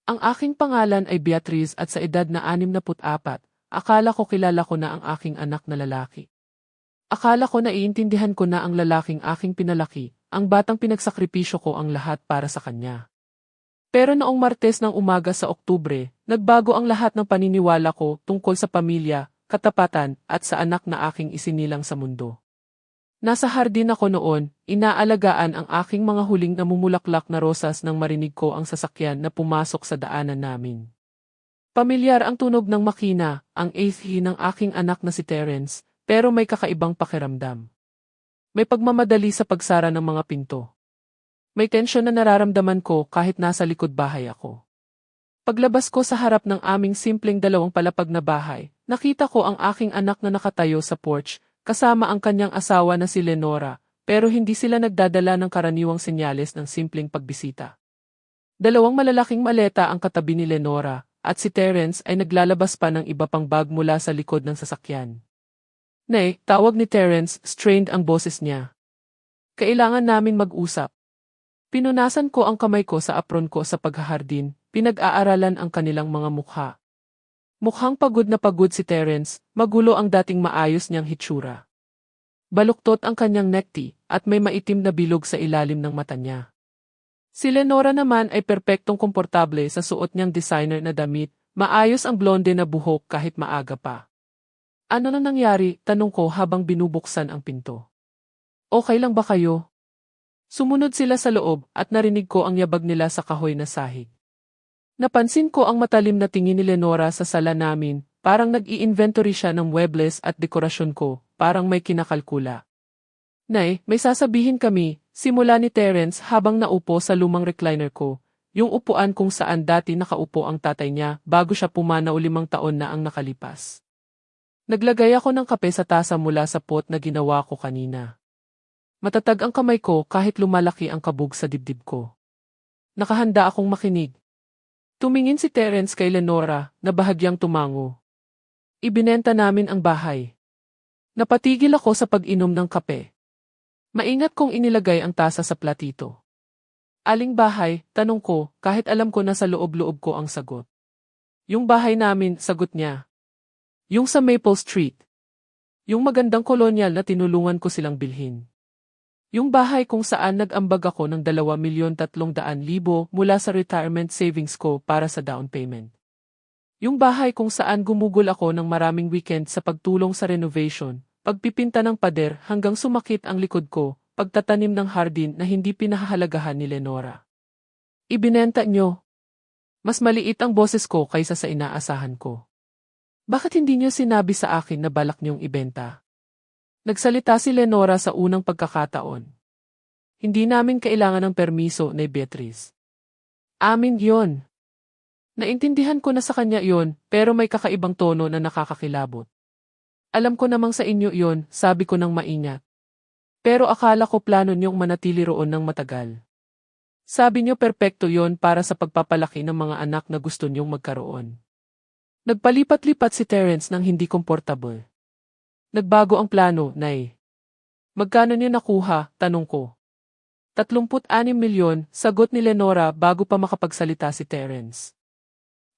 Ang aking pangalan ay Beatriz at sa edad na 64, akala ko kilala ko na ang aking anak na lalaki. Akala ko naiintindihan ko na ang lalaking aking pinalaki, ang batang pinagsakripisyo ko ang lahat para sa kanya. Pero noong Martes ng umaga sa Oktubre, nagbago ang lahat ng paniniwala ko tungkol sa pamilya, katapatan, at sa anak na aking isinilang sa mundo. Nasa hardin ako noon, inaalagaan ang aking mga huling namumulaklak na rosas nang marinig ko ang sasakyan na pumasok sa daanan namin. Pamilyar ang tunog ng makina, ang ATV ng aking anak na si Terence, pero may kakaibang pakiramdam. May pagmamadali sa pagsara ng mga pinto. May tensyon na nararamdaman ko kahit nasa likod bahay ako. Paglabas ko sa harap ng aming simpleng 2 palapag na bahay, nakita ko ang aking anak na nakatayo sa porch, kasama ang kanyang asawa na si Lenora, pero hindi sila nagdadala ng karaniwang senyales ng simpleng pagbisita. 2 malalaking maleta ang katabi ni Lenora, at si Terence ay naglalabas pa ng iba pang bag mula sa likod ng sasakyan. "Nay," tawag ni Terence, strained ang boses niya. "Kailangan namin mag-usap." Pinunasan ko ang kamay ko sa apron ko sa paghahardin, pinag-aaralan ang kanilang mga mukha. Mukhang pagod na pagod si Terence, magulo ang dating maayos niyang hitsura. Baluktot ang kanyang necktie, at may maitim na bilog sa ilalim ng mata niya. Si Lenora naman ay perpektong komportable sa suot niyang designer na damit, maayos ang blonde na buhok kahit maaga pa. "Ano na nangyari?" tanong ko habang binubuksan ang pinto. "Okay lang ba kayo?" Sumunod sila sa loob at narinig ko ang yabag nila sa kahoy na sahig. Napansin ko ang matalim na tingin ni Lenora sa sala namin, parang nag-i-inventory siya ng muebles at dekorasyon ko, parang may kinakalkula. "Nay, may sasabihin kami," simula ni Terence habang naupo sa lumang recliner ko, yung upuan kung saan dati nakaupo ang tatay niya bago siya pumanaw 5 taon na ang nakalipas. Naglagay ako ng kape sa tasa mula sa pot na ginawa ko kanina. Matatag ang kamay ko kahit lumalaki ang kabog sa dibdib ko. Nakahanda akong makinig. Tumingin si Terence kay Lenora na bahagyang tumango. "Ibinenta namin ang bahay." Napatigil ako sa pag-inom ng kape. Maingat kong inilagay ang tasa sa platito. "Aling bahay?" tanong ko kahit alam ko na sa loob-loob ko ang sagot. "Yung bahay namin," sagot niya. "Yung sa Maple Street. Yung magandang kolonyal na tinulungan ko silang bilhin. Yung bahay kung saan nag-ambag ako ng 2,300,000 mula sa retirement savings ko para sa down payment. Yung bahay kung saan gumugol ako ng maraming weekend sa pagtulong sa renovation, pagpipinta ng pader hanggang sumakit ang likod ko, pagtatanim ng hardin na hindi pinahahalagahan ni Lenora." "Ibinenta nyo?" Mas maliit ang boses ko kaysa sa inaasahan ko. "Bakit hindi nyo sinabi sa akin na balak nyong ibenta?" Nagsalita si Lenora sa unang pagkakataon. "Hindi namin kailangan ng permiso ni Beatriz. Amin yon." Naintindihan ko na sa kanya yon, pero may kakaibang tono na nakakakilabot. "Alam ko namang sa inyo yon," sabi ko ng maingat. "Pero akala ko plano niyong manatili roon ng matagal. Sabi niyo perpekto yon para sa pagpapalaki ng mga anak na gusto niyong magkaroon." Nagpalipat-lipat si Terence nang hindi komportable. "Nagbago ang plano, Nay." "Magkano niyo nakuha?" tanong ko. 36 milyon, sagot ni Lenora bago pa makapagsalita si Terence.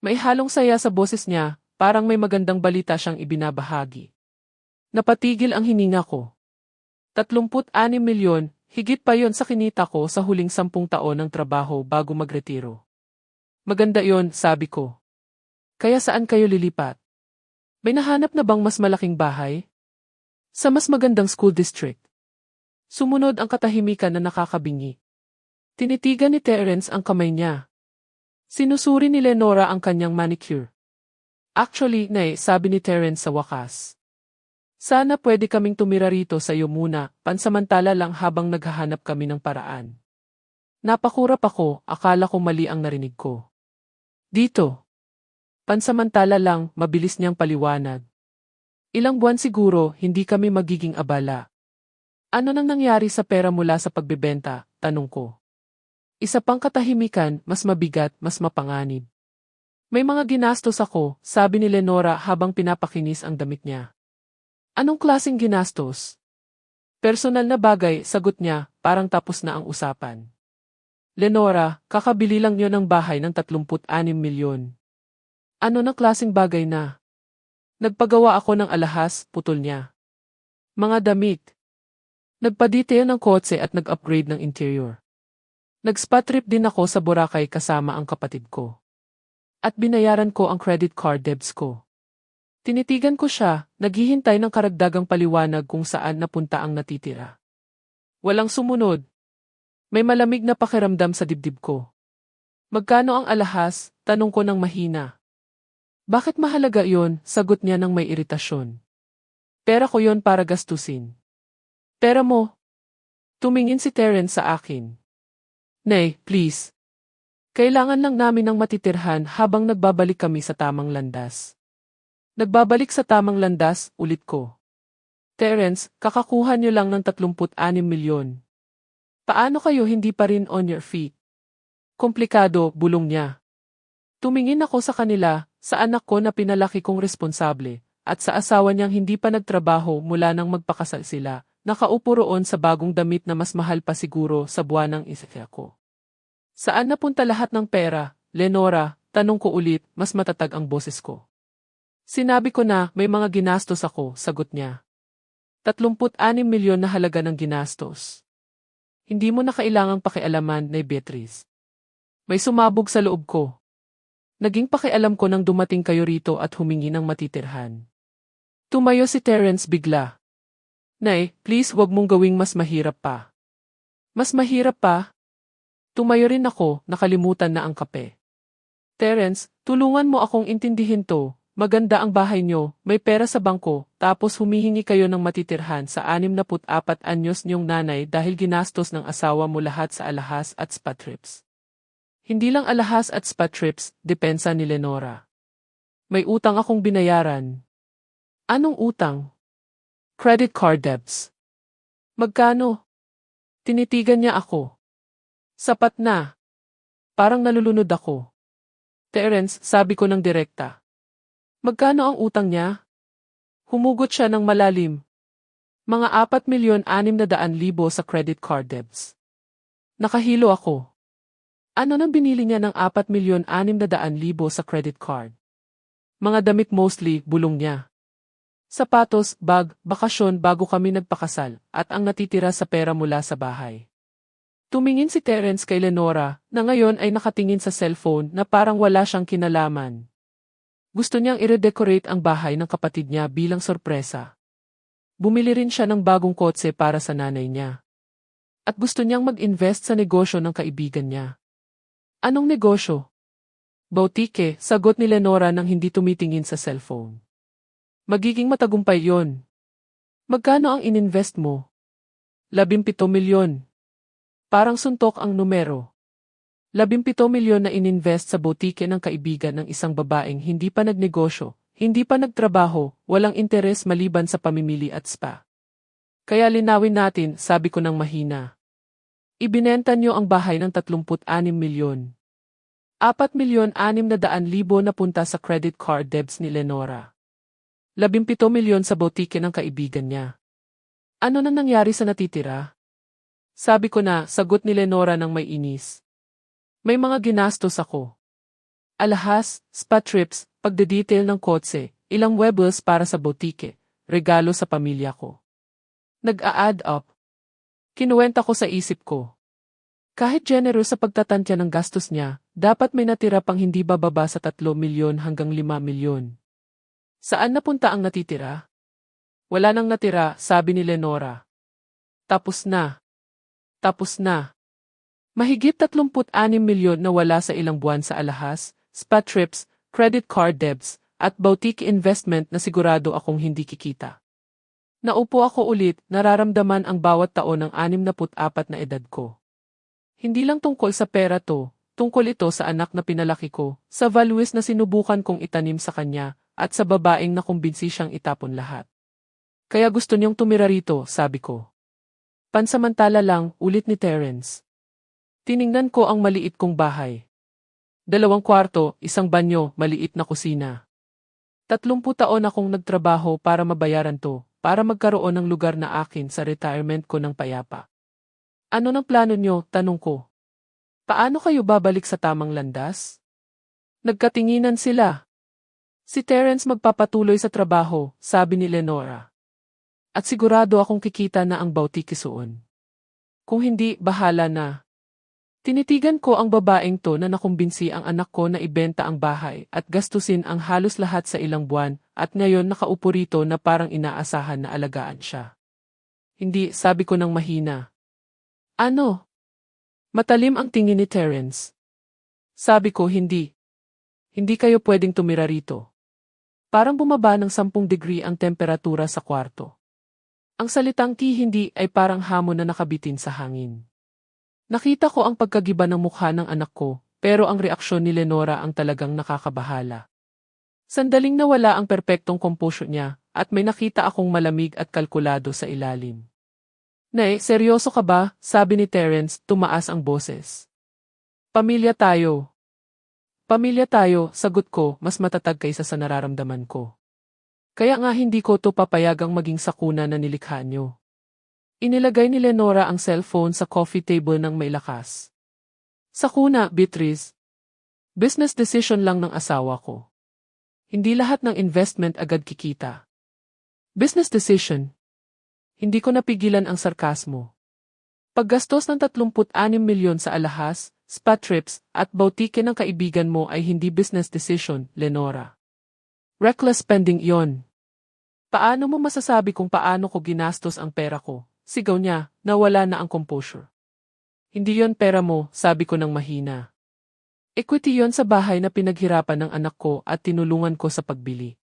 May halong saya sa boses niya, parang may magandang balita siyang ibinabahagi. Napatigil ang hininga ko. 36 milyon, higit pa yon sa kinita ko sa huling 10 taon ng trabaho bago magretiro. "Maganda yon," sabi ko. "Kaya saan kayo lilipat? May nahanap na bang mas malaking bahay? Sa mas magandang school district?" Sumunod ang katahimikan na nakakabingi. Tinitigan ni Terence ang kamay niya. Sinusuri ni Lenora ang kanyang manicure. "Actually, Nay," sabi ni Terence sa wakas. "Sana pwede kaming tumira rito sa iyo muna, pansamantala lang habang naghahanap kami ng paraan." Napakurap ako, akala ko mali ang narinig ko. "Dito." "Pansamantala lang," mabilis niyang paliwanag. "Ilang buwan siguro, hindi kami magiging abala." "Ano nang nangyari sa pera mula sa pagbebenta?" tanong ko. Isa pang katahimikan, mas mabigat, mas mapanganib. "May mga ginastos ako," sabi ni Lenora habang pinapakinis ang damit niya. "Anong klaseng ginastos?" "Personal na bagay," sagot niya, parang tapos na ang usapan. Lenora, kakabili lang niyo ng bahay ng 36 milyon. Ano na klaseng bagay na? Nagpagawa ako ng alahas, putol niya. Mga damit. Nagpa-detail ng kotse at nag-upgrade ng interior. Nag-spa trip din ako sa Boracay kasama ang kapatid ko. At binayaran ko ang credit card debts ko. Tinitigan ko siya, naghihintay ng karagdagang paliwanag kung saan napunta ang natitira. Walang sumunod. May malamig na pakiramdam sa dibdib ko. Magkano ang alahas? Tanong ko ng mahina. Bakit mahalaga yon? Sagot niya ng may iritasyon. Pera ko yon para gastusin. Pera mo. Tumingin si Terence sa akin. Nay, please. Kailangan lang namin ng matitirhan habang nagbabalik kami sa tamang landas. Nagbabalik sa tamang landas, ulit ko. Terence, kakakuha niyo lang ng 36 milyon. Paano kayo hindi pa rin on your feet? Komplikado, bulong niya. Tumingin ako sa kanila, sa anak ko na pinalaki kong responsable, at sa asawa niyang hindi pa nagtrabaho mula nang magpakasal sila, nakaupo roon sa bagong damit na mas mahal pa siguro sa buwanang isakya ko. Saan napunta lahat ng pera, Lenora? Tanong ko ulit, mas matatag ang boses ko. Sinabi ko na may mga ginastos ako, sagot niya. 36 milyon na halaga ng ginastos. Hindi mo na kailangang pakialaman, Nay Beatriz. May sumabog sa loob ko. Naging pakialam ko nang dumating kayo rito at humingi ng matitirhan. Tumayo si Terence bigla. Nay, please wag mong gawing mas mahirap pa. Mas mahirap pa? Tumayo rin ako, nakalimutan na ang kape. Terence, tulungan mo akong intindihin to. Maganda ang bahay nyo, may pera sa bangko, tapos humihingi kayo ng matitirhan sa 64 anyos niyong nanay dahil ginastos ng asawa mo lahat sa alahas at spa trips. Hindi lang alahas at spa trips, depensa ni Lenora. May utang akong binayaran. Anong utang? Credit card debts. Magkano? Tinitigan niya ako. Sapat na. Parang nalulunod ako. Terence, sabi ko ng direkta. Magkano ang utang niya? Humugot siya ng malalim. Mga 4,600,000 sa credit card debts. Nakahilo ako. Ano nang binili niya ng 4,600,000 sa credit card? Mga damit mostly, bulong niya. Sapatos, bag, bakasyon bago kami nagpakasal, at ang natitira sa pera mula sa bahay. Tumingin si Terence kay Lenora, na ngayon ay nakatingin sa cellphone na parang wala siyang kinalaman. Gusto niyang i-redecorate ang bahay ng kapatid niya bilang sorpresa. Bumili rin siya ng bagong kotse para sa nanay niya. At gusto niyang mag-invest sa negosyo ng kaibigan niya. Anong negosyo? Boutique, sagot ni Lenora nang hindi tumitingin sa cellphone. Magiging matagumpay yon. Magkano ang ininvest mo? 17 milyon. Parang suntok ang numero. 17 milyon na ininvest sa boutique ng kaibigan ng isang babaeng hindi pa nagnegosyo, hindi pa nagtrabaho, walang interes maliban sa pamimili at spa. Kaya linawin natin, sabi ko ng mahina. Ibinenta niyo ang bahay ng 36 milyon. 4,600,000 na punta sa credit card debts ni Lenora. 17 milyon sa boutique ng kaibigan niya. Ano na nangyari sa natitira? Sabi ko na, sagot ni Lenora ng may inis. May mga ginastos ako. Alahas, spa trips, pagde-detail ng kotse, ilang webels para sa boutique, regalo sa pamilya ko. Nag-a-add up. Kinuwenta ko sa isip ko. Kahit generous sa pagtatantya ng gastos niya, dapat may natira pang hindi bababa sa 3 milyon hanggang 5 milyon. Saan napunta ang natitira? Wala nang natira, sabi ni Lenora. Tapos na. Tapos na. Mahigit 36 milyon na wala sa ilang buwan sa alahas, spa trips, credit card debts, at boutique investment na sigurado akong hindi kikita. Naupo ako ulit, nararamdaman ang bawat taon ng 64 na edad ko. Hindi lang tungkol sa pera to, tungkol ito sa anak na pinalaki ko, sa values na sinubukan kong itanim sa kanya, at sa babaeng na kumbinsi siyang itapon lahat. Kaya gusto niyang tumira rito, sabi ko. Pansamantala lang, ulit ni Terence. Tiningnan ko ang maliit kong bahay. 2 kwarto, 1 banyo, maliit na kusina. 30 taon akong nagtrabaho para mabayaran to, para magkaroon ng lugar na akin sa retirement ko ng payapa. Ano ng plano niyo, tanong ko. Paano kayo babalik sa tamang landas? Nagkatinginan sila. Si Terence magpapatuloy sa trabaho, sabi ni Lenora. At sigurado akong kikita na ang bautikisuon. Kung hindi, bahala na. Tinitigan ko ang babaeng to na nakumbinsi ang anak ko na ibenta ang bahay at gastusin ang halos lahat sa ilang buwan at ngayon nakaupo rito na parang inaasahan na alagaan siya. Hindi, sabi ko ng mahina. Ano? Matalim ang tingin ni Terence. Sabi ko hindi. Hindi kayo pwedeng tumira rito. Parang bumaba ng 10 degree ang temperatura sa kwarto. Ang salitang hindi ay parang hamon na nakabitin sa hangin. Nakita ko ang pagkagiba ng mukha ng anak ko, pero ang reaksyon ni Lenora ang talagang nakakabahala. Sandaling nawala ang perpektong composure niya, at may nakita akong malamig at kalkulado sa ilalim. Nay, seryoso ka ba? Sabi ni Terence, tumaas ang boses. Pamilya tayo. Pamilya tayo, sagot ko, mas matatag kaysa sa nararamdaman ko. Kaya nga hindi ko to papayagang maging sakuna na nilikha niyo. Inilagay ni Lenora ang cellphone sa coffee table ng may lakas. Sakuna, Beatrice. Business decision lang ng asawa ko. Hindi lahat ng investment agad kikita. Business decision. Hindi ko napigilan ang sarkasmo. Paggastos ng 36 milyon sa alahas, spa trips, at bautike ng kaibigan mo ay hindi business decision, Lenora. Reckless spending yon. Paano mo masasabi kung paano ko ginastos ang pera ko? Sigaw niya, nawala na ang composure. Hindi yon pera mo, sabi ko ng mahina. Equity yon sa bahay na pinaghirapan ng anak ko at tinulungan ko sa pagbili.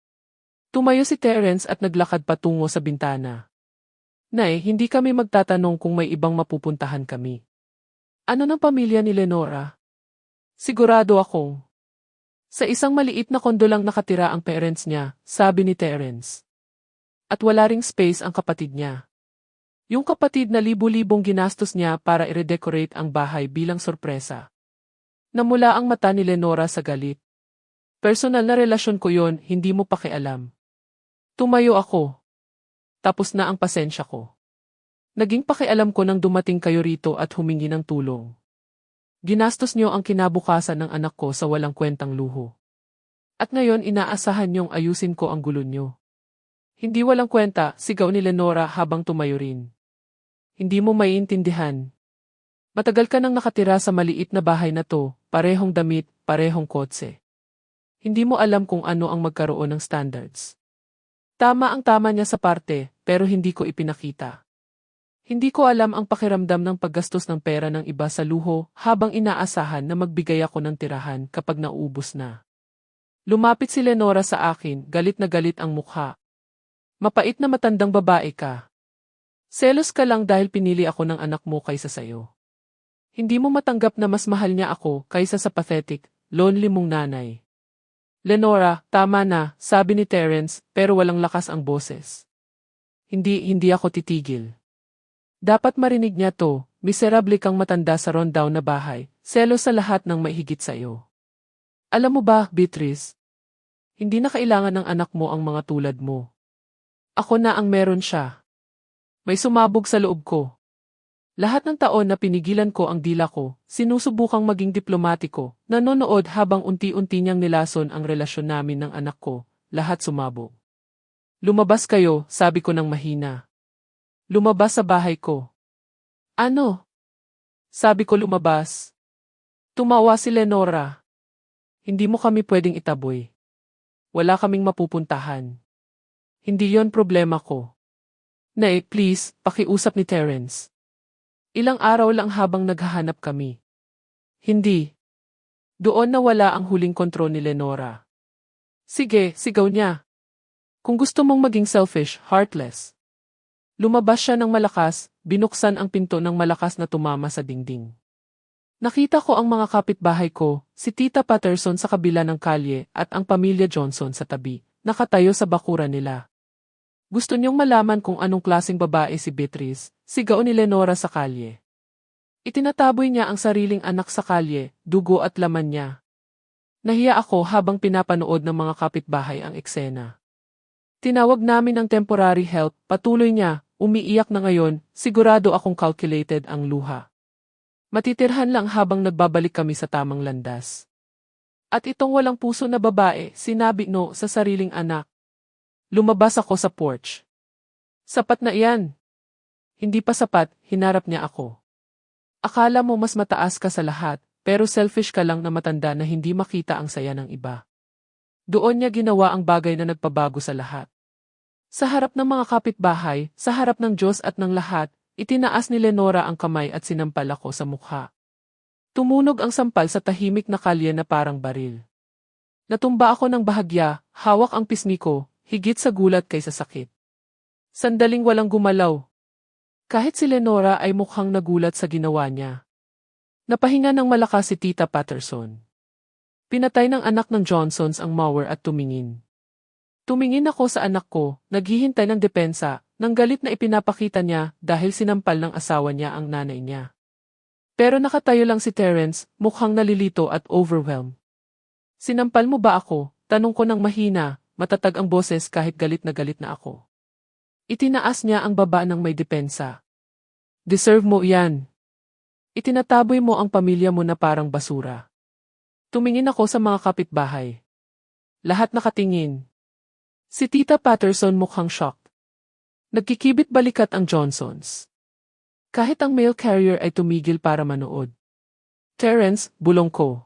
Tumayo si Terence at naglakad patungo sa bintana. Nay, hindi kami magtatanong kung may ibang mapupuntahan kami. Ano ng pamilya ni Lenora? Sigurado akong. Sa isang maliit na kondo lang nakatira ang parents niya, sabi ni Terence. At wala ring space ang kapatid niya. Yung kapatid na libu-libong ginastos niya para i-redecorate ang bahay bilang sorpresa. Namula ang mata ni Lenora sa galit. Personal na relasyon ko yon, hindi mo pakialam. Tumayo ako. Tapos na ang pasensya ko. Naging pakialam ko nang dumating kayo rito at humingi ng tulong. Ginastos niyo ang kinabukasan ng anak ko sa walang kwentang luho. At ngayon inaasahan niyong ayusin ko ang gulo niyo. Hindi walang kwenta, sigaw ni Lenora habang tumayo rin. Hindi mo maiintindihan. Matagal ka nang nakatira sa maliit na bahay na to, parehong damit, parehong kotse. Hindi mo alam kung ano ang magkaroon ng standards. Tama ang tama niya sa parte, pero hindi ko ipinakita. Hindi ko alam ang pakiramdam ng paggastos ng pera ng iba sa luho habang inaasahan na magbigay ako ng tirahan kapag nauubos na. Lumapit si Lenora sa akin, galit na galit ang mukha. Mapait na matandang babae ka. Selos ka lang dahil pinili ako ng anak mo kaysa sayo. Hindi mo matanggap na mas mahal niya ako kaysa sa pathetic, lonely mong nanay. Lenora, tama na, sabi ni Terence, pero walang lakas ang boses. Hindi ako titigil. Dapat marinig niya to, miserable kang matanda sa rundown na bahay, selos sa lahat ng maihigit sayo. Alam mo ba, Beatrice? Hindi na kailangan ng anak mo ang mga tulad mo. Ako na ang meron siya. May sumabog sa loob ko. Lahat ng taon na pinigilan ko ang dila ko, sinusubukang maging diplomatiko, nanonood habang unti-unti niyang nilason ang relasyon namin ng anak ko, lahat sumabog. Lumabas kayo, sabi ko ng mahina. Lumabas sa bahay ko. Ano? Sabi ko lumabas. Tumawa si Lenora. Hindi mo kami pwedeng itaboy. Wala kaming mapupuntahan. Hindi yon problema ko. Nay, please, pakiusap ni Terence. Ilang araw lang habang naghahanap kami. Hindi. Doon nawala ang huling kontrol ni Lenora. Sige, sigaw niya. Kung gusto mong maging selfish, heartless. Lumabas siya ng malakas, binuksan ang pinto ng malakas na tumama sa dingding. Nakita ko ang mga kapitbahay ko, si Tita Patterson sa kabila ng kalye at ang pamilya Johnson sa tabi, nakatayo sa bakuran nila. Gusto niyong malaman kung anong klaseng babae si Beatrice, sigaw ni Lenora sa kalye. Itinataboy niya ang sariling anak sa kalye, dugo at laman niya. Nahiya ako habang pinapanood ng mga kapitbahay ang eksena. Tinawag namin ang temporary help, patuloy niya, umiiyak na ngayon, sigurado akong calculated ang luha. Matitirhan lang habang nagbabalik kami sa tamang landas. At itong walang puso na babae, sinabi no sa sariling anak. Lumabas ako sa porch. Sapat na iyan. Hindi pa sapat, hinarap niya ako. Akala mo mas mataas ka sa lahat, pero selfish ka lang na matanda na hindi makita ang saya ng iba. Doon niya ginawa ang bagay na nagpabago sa lahat. Sa harap ng mga kapitbahay, sa harap ng Diyos at ng lahat, itinaas ni Lenora ang kamay at sinampal ako sa mukha. Tumunog ang sampal sa tahimik na kalye na parang baril. Natumba ako ng bahagya, hawak ang pisngi ko, higit sa gulat kaysa sakit. Sandaling walang gumalaw. Kahit si Lenora ay mukhang nagulat sa ginawa niya. Napahinga ng malakas si Tita Patterson. Pinatay ng anak ng Johnsons ang mower at tumingin. Tumingin ako sa anak ko, naghihintay ng depensa, ng galit na ipinapakita niya dahil sinampal ng asawa niya ang nanay niya. Pero nakatayo lang si Terence, mukhang nalilito at overwhelmed. Sinampal mo ba ako? Tanong ko ng mahina, matatag ang boses kahit galit na ako. Itinaas niya ang baba ng may depensa. Deserve mo yan. Itinataboy mo ang pamilya mo na parang basura. Tumingin ako sa mga kapitbahay. Lahat nakatingin. Si Tita Patterson mukhang shocked. Nagkikibit balikat ang Johnsons. Kahit ang mail carrier ay tumigil para manood. Terence, bulong ko.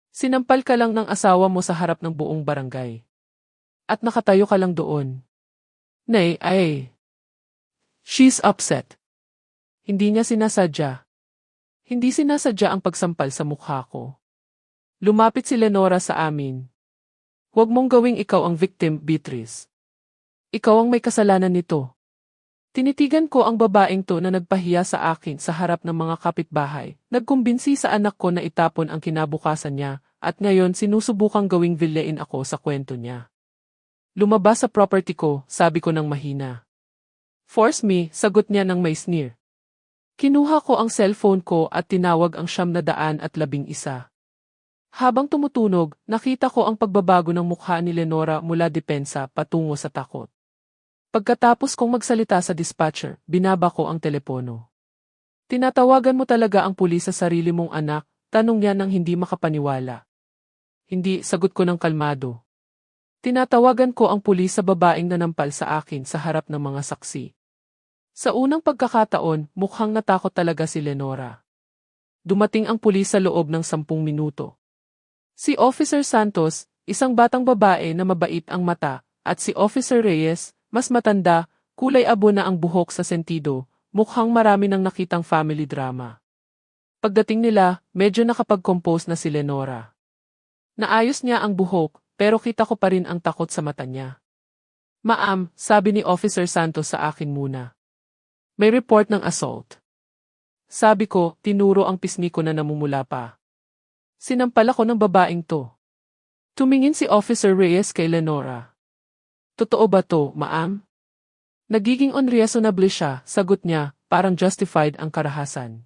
Sinampal ka lang ng asawa mo sa harap ng buong barangay. At nakatayo ka lang doon. Nay, ay. She's upset. Hindi niya sinasadya. Hindi sinasadya ang pagsampal sa mukha ko. Lumapit si Lenora sa amin. Huwag mong gawing ikaw ang victim, Beatrice. Ikaw ang may kasalanan nito. Tinitigan ko ang babaeng to na nagpahiya sa akin sa harap ng mga kapitbahay. Nagkumbinsi sa anak ko na itapon ang kinabukasan niya, at ngayon sinusubukang gawing villain ako sa kwento niya. Lumabas sa property ko, sabi ko ng mahina. Force me, sagot niya ng may sneer. Kinuha ko ang cellphone ko at tinawag ang 911. Habang tumutunog, nakita ko ang pagbabago ng mukha ni Lenora mula depensa patungo sa takot. Pagkatapos kong magsalita sa dispatcher, binaba ko ang telepono. Tinatawagan mo talaga ang pulis sa sarili mong anak? Tanong niya nang hindi makapaniwala. Hindi, sagot ko ng kalmado. Tinatawagan ko ang pulis sa babaeng nanampal sa akin sa harap ng mga saksi. Sa unang pagkakataon, mukhang natakot talaga si Lenora. Dumating ang pulis sa loob ng 10 minuto. Si Officer Santos, isang batang babae na mabait ang mata, at si Officer Reyes, mas matanda, kulay abo na ang buhok sa sentido, mukhang marami nang nakitang family drama. Pagdating nila, medyo nakapag-compose na si Lenora. Naayos niya ang buhok, pero kita ko pa rin ang takot sa mata niya. Ma'am, sabi ni Officer Santos sa akin muna. May report ng assault. Sabi ko, tinuro ang pisngi ko na namumula pa. Sinampal ako ng babaeng to. Tumingin si Officer Reyes kay Lenora. Totoo ba to, ma'am? Nagiging unreasonable siya, sagot niya, parang justified ang karahasan.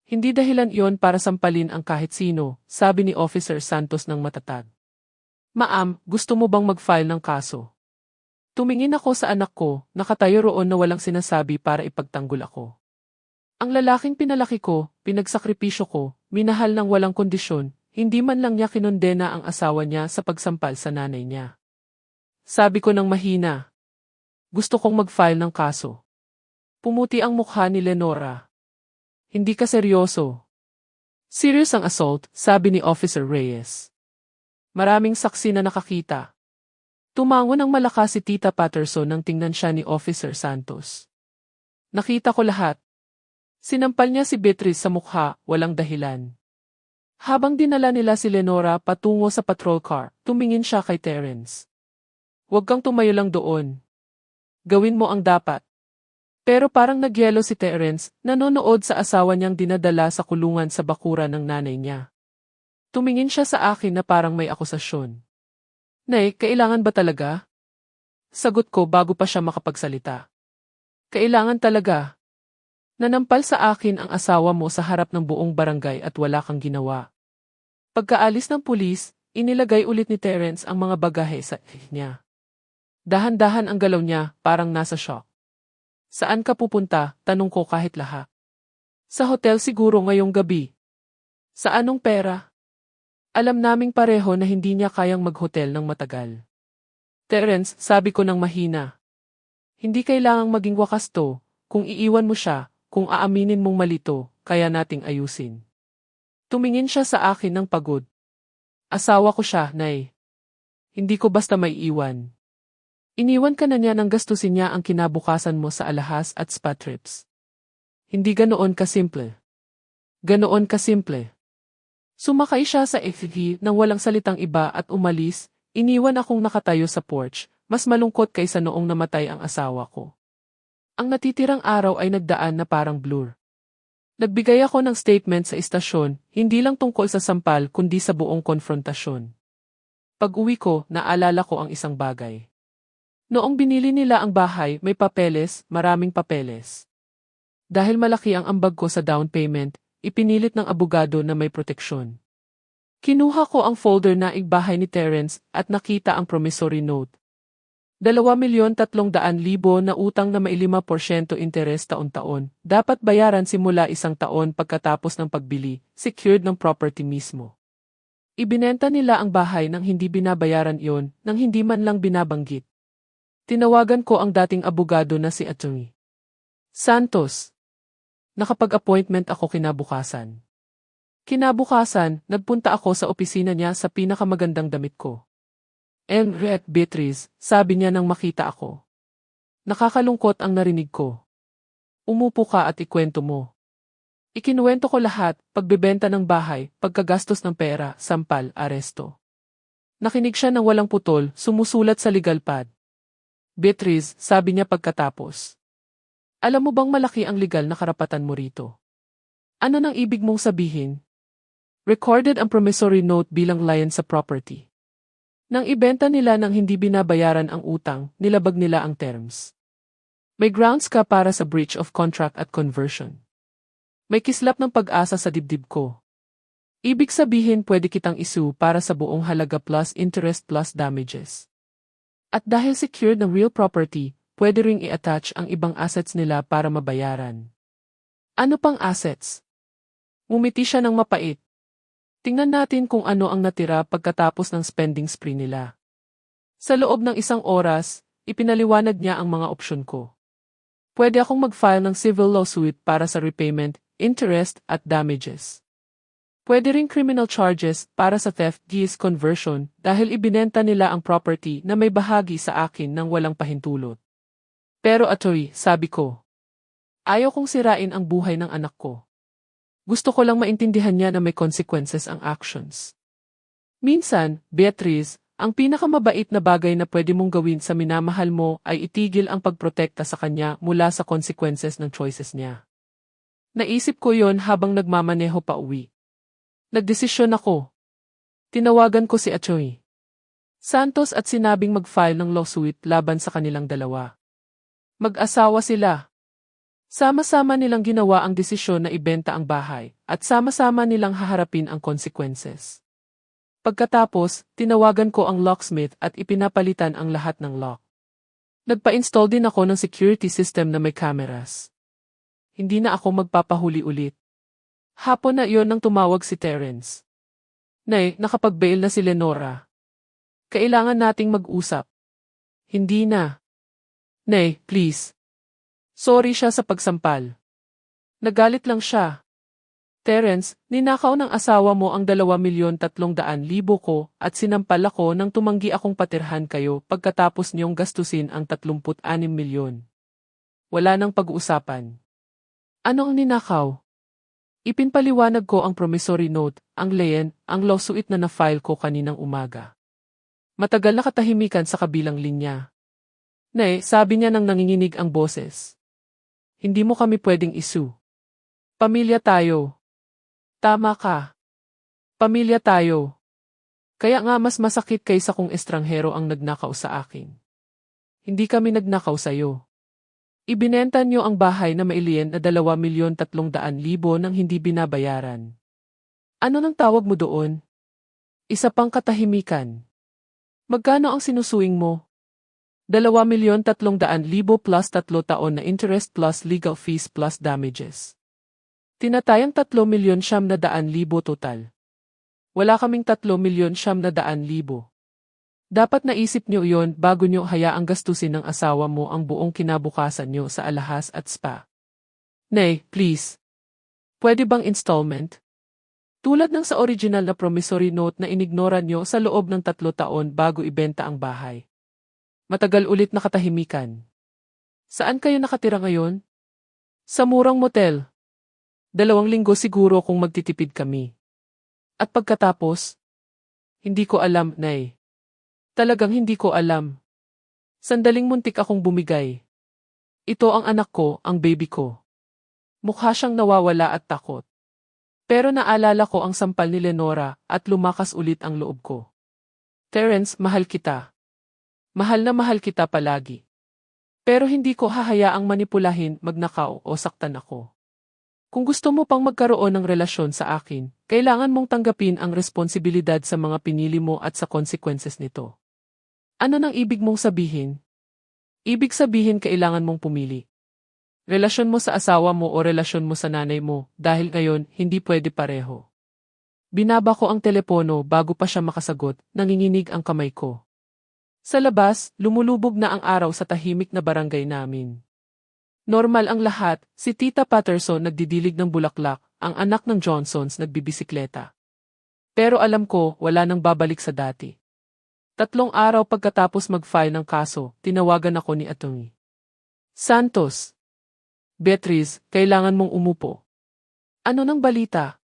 Hindi dahilan iyon para sampalin ang kahit sino, sabi ni Officer Santos ng matatag. Ma'am, gusto mo bang mag-file ng kaso? Tumingin ako sa anak ko, nakatayo roon na walang sinasabi para ipagtanggol ako. Ang lalaking pinalaki ko, pinagsakripisyo ko, minahal ng walang kondisyon, hindi man lang niya kinondena ang asawa niya sa pagsampal sa nanay niya. Sabi ko ng mahina. Gusto kong mag-file ng kaso. Pumuti ang mukha ni Lenora. Hindi ka seryoso. Serious ang assault, sabi ni Officer Reyes. Maraming saksi na nakakita. Tumango ng malakas si Tita Patterson nang tingnan siya ni Officer Santos. Nakita ko lahat. Sinampal niya si Beatrice sa mukha, walang dahilan. Habang dinala nila si Lenora patungo sa patrol car, tumingin siya kay Terence. Huwag kang tumayo lang doon. Gawin mo ang dapat. Pero parang nagyelo si Terence, nanonood sa asawa niyang dinadala sa kulungan sa bakuran ng nanay niya. Tumingin siya sa akin na parang may akusasyon. Nay, kailangan ba talaga? Sagot ko bago pa siya makapagsalita. Kailangan talaga. Nanampal sa akin ang asawa mo sa harap ng buong barangay at wala kang ginawa. Pagkaalis ng pulis, inilagay ulit ni Terence ang mga bagahe sa niya. Dahan-dahan ang galaw niya, parang nasa shock. Saan ka pupunta? Tanong ko kahit lahat. Sa hotel siguro ngayong gabi. Sa anong pera? Alam naming pareho na hindi niya kayang mag-hotel ng matagal. Terence, sabi ko ng mahina. Hindi kailangang maging wakas to, kung iiwan mo siya, kung aaminin mong mali to, kaya nating ayusin. Tumingin siya sa akin ng pagod. Asawa ko siya, Nay. Hindi ko basta maiiwan. Iniwan ka na niya nang gastusin niya ang kinabukasan mo sa alahas at spa trips. Hindi ganoon kasimple. Ganoon kasimple. Sumakay siya sa SUV nang walang salitang iba at umalis, iniwan akong nakatayo sa porch, mas malungkot kaysa noong namatay ang asawa ko. Ang natitirang araw ay nagdaan na parang blur. Nagbigay ako ng statement sa istasyon, hindi lang tungkol sa sampal kundi sa buong konfrontasyon. Pag-uwi ko, naalala ko ang isang bagay. Noong binili nila ang bahay, may papeles, maraming papeles. Dahil malaki ang ambag ko sa down payment, ipinilit ng abogado na may proteksyon. Kinuha ko ang folder na igbahay ni Terence at nakita ang promissory note. 2,300,000 na utang na may 5% interes taon-taon, dapat bayaran simula 1 taon pagkatapos ng pagbili, secured ng property mismo. Ibinenta nila ang bahay nang hindi binabayaran iyon, nang hindi man lang binabanggit. Tinawagan ko ang dating abogado na si Atty. Santos. Nakapag-appointment ako kinabukasan. Nagpunta ako sa opisina niya sa pinakamagandang damit ko. Enrique Beatriz, sabi niya nang makita ako. Nakakalungkot ang narinig ko. Umupo ka at ikwento mo. Ikinuwento ko lahat, pagbebenta ng bahay, pagkagastos ng pera, sampal, aresto. Nakinig siya ng walang putol, sumusulat sa legal pad. Beatriz, sabi niya pagkatapos. Alam mo bang malaki ang legal na karapatan mo rito? Ano nang ibig mong sabihin? Recorded ang promissory note bilang lion sa property. Nang ibenta nila nang hindi binabayaran ang utang, nilabag nila ang terms. May grounds ka para sa breach of contract at conversion. May kislap ng pag-asa sa dibdib ko. Ibig sabihin pwede kitang isu para sa buong halaga plus interest plus damages. At dahil secured ng real property, pwede ring i-attach ang ibang assets nila para mabayaran. Ano pang assets? Ngumiti siya ng mapait. Tingnan natin kung ano ang natira pagkatapos ng spending spree nila. Sa loob ng 1 oras, ipinaliwanag niya ang mga opsyon ko. Pwede akong mag-file ng civil lawsuit para sa repayment, interest, at damages. Pwede ring criminal charges para sa theft, conversion, dahil ibinenta nila ang property na may bahagi sa akin nang walang pahintulot. Pero Atoy, sabi ko, ayaw kong sirain ang buhay ng anak ko. Gusto ko lang maintindihan niya na may consequences ang actions. Minsan, Beatriz, ang pinakamabait na bagay na pwede mong gawin sa minamahal mo ay itigil ang pagprotekta sa kanya mula sa consequences ng choices niya. Naisip ko yon habang nagmamaneho pa uwi. Nagdesisyon ako. Tinawagan ko si Atty. Santos at sinabing mag-file ng lawsuit laban sa kanilang dalawa. Mag-asawa sila. Sama-sama nilang ginawa ang desisyon na ibenta ang bahay, at sama-sama nilang haharapin ang consequences. Pagkatapos, tinawagan ko ang locksmith at ipinapalitan ang lahat ng lock. Nagpa-install din ako ng security system na may cameras. Hindi na ako magpapahuli ulit. Hapon na iyon nang tumawag si Terence. Nay, nakapag-bail na si Lenora. Kailangan nating mag-usap. Hindi na. Nay, please. Sorry siya sa pagsampal. Nagalit lang siya. Terence, ninakaw ng asawa mo ang 2,300,000 ko at sinampal ako nang tumanggi akong patirhan kayo pagkatapos niyong gastusin ang 36 milyon. Wala nang pag-uusapan. Ano ang ninakaw? Ipinpaliwanag ko ang promissory note, ang lien, ang lawsuit na na-file ko kaninang umaga. Matagal na katahimikan sa kabilang linya. Nay, sabi niya nang nanginginig ang boses. Hindi mo kami pwedeng isu. Pamilya tayo. Tama ka. Pamilya tayo. Kaya nga mas masakit kaysa kung estranghero ang nagnakaw sa akin. Hindi kami nagnakaw sa'yo. Ibinenta niyo ang bahay na mailian na 2,300,000 nang hindi binabayaran. Ano nang tawag mo doon? Isa pang katahimikan. Magkano ang sinusuing mo? 2,300,000 plus 3 taon na interest plus legal fees plus damages. Tinatayang 3,900,000 total. Wala kaming 3,900,000. Dapat naisip niyo iyon bago niyo hayaang gastusin ng asawa mo ang buong kinabukasan niyo sa alahas at spa. Nay, please. Pwede bang installment? Tulad ng sa original na promissory note na inignora niyo sa loob ng 3 taon bago ibenta ang bahay. Matagal ulit na katahimikan. Saan kayo nakatira ngayon? Sa murang motel. 2 linggo siguro kung magtitipid kami. At pagkatapos? Hindi ko alam, Nay. Talagang hindi ko alam. Sandaling muntik akong bumigay. Ito ang anak ko, ang baby ko. Mukha siyang nawawala at takot. Pero naalala ko ang sampal ni Lenora at lumakas ulit ang loob ko. Terence, mahal kita. Mahal na mahal kita palagi. Pero hindi ko hahayaang manipulahin, magnakaw o saktan ako. Kung gusto mo pang magkaroon ng relasyon sa akin, kailangan mong tanggapin ang responsibilidad sa mga pinili mo at sa consequences nito. Ano nang ibig mong sabihin? Ibig sabihin kailangan mong pumili. Relasyon mo sa asawa mo o relasyon mo sa nanay mo, dahil ngayon hindi pwede pareho. Binaba ko ang telepono bago pa siya makasagot, nanginginig ang kamay ko. Sa labas, lumulubog na ang araw sa tahimik na barangay namin. Normal ang lahat, si Tita Patterson nagdidilig ng bulaklak, ang anak ng Johnsons nagbibisikleta. Pero alam ko, wala nang babalik sa dati. 3 araw pagkatapos mag-file ng kaso, tinawagan ako ni Atty. Santos. Beatriz, kailangan mong umupo. Ano nang balita?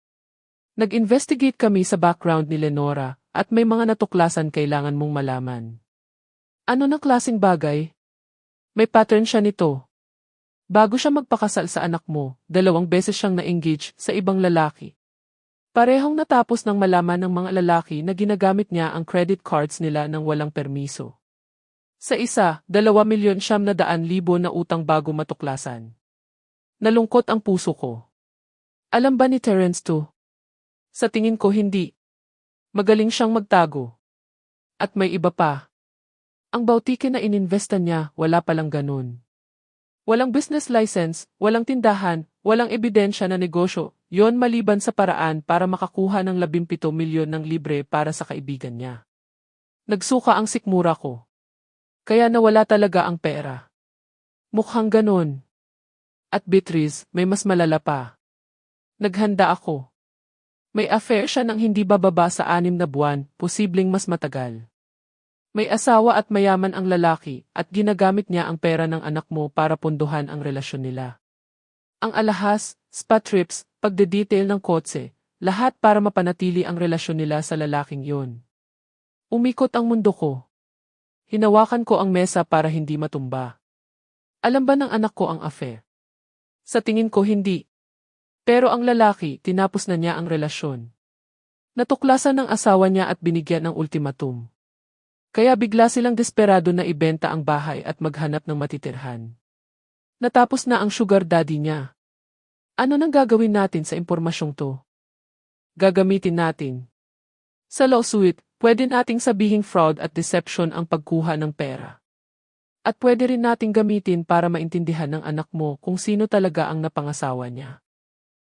Nag-investigate kami sa background ni Lenora, at may mga natuklasan kailangan mong malaman. Ano na klaseng bagay? May pattern siya nito. Bago siya magpakasal sa anak mo, 2 beses siyang na-engage sa ibang lalaki. Parehong natapos ng malaman ng mga lalaki na ginagamit niya ang credit cards nila ng walang permiso. Sa isa, 2,900,000 na utang bago matuklasan. Nalungkot ang puso ko. Alam ba ni Terence to? Sa tingin ko hindi. Magaling siyang magtago. At may iba pa. Ang bautike na ininvestan niya, wala palang ganun. Walang business license, walang tindahan, walang ebidensya na negosyo, yon maliban sa paraan para makakuha ng 17 milyon ng libre para sa kaibigan niya. Nagsuka ang sikmura ko. Kaya nawala talaga ang pera. Mukhang ganun. At Beatriz, may mas malala pa. Naghanda ako. May affair siya ng hindi bababa sa 6 na buwan, posibleng mas matagal. May asawa at mayaman ang lalaki at ginagamit niya ang pera ng anak mo para punduhan ang relasyon nila. Ang alahas, spa trips, pagdedetail ng kotse, lahat para mapanatili ang relasyon nila sa lalaking yon. Umikot ang mundo ko. Hinawakan ko ang mesa para hindi matumba. Alam ba ng anak ko ang affair? Sa tingin ko hindi. Pero ang lalaki, tinapos na niya ang relasyon. Natuklasan ng asawa niya at binigyan ng ultimatum. Kaya bigla silang desperado na ibenta ang bahay at maghanap ng matitirhan. Natapos na ang sugar daddy niya. Ano nang gagawin natin sa impormasyong to? Gagamitin natin. Sa lawsuit, pwede nating sabihing fraud at deception ang pagkuha ng pera. At pwede rin nating gamitin para maintindihan ng anak mo kung sino talaga ang napangasawa niya.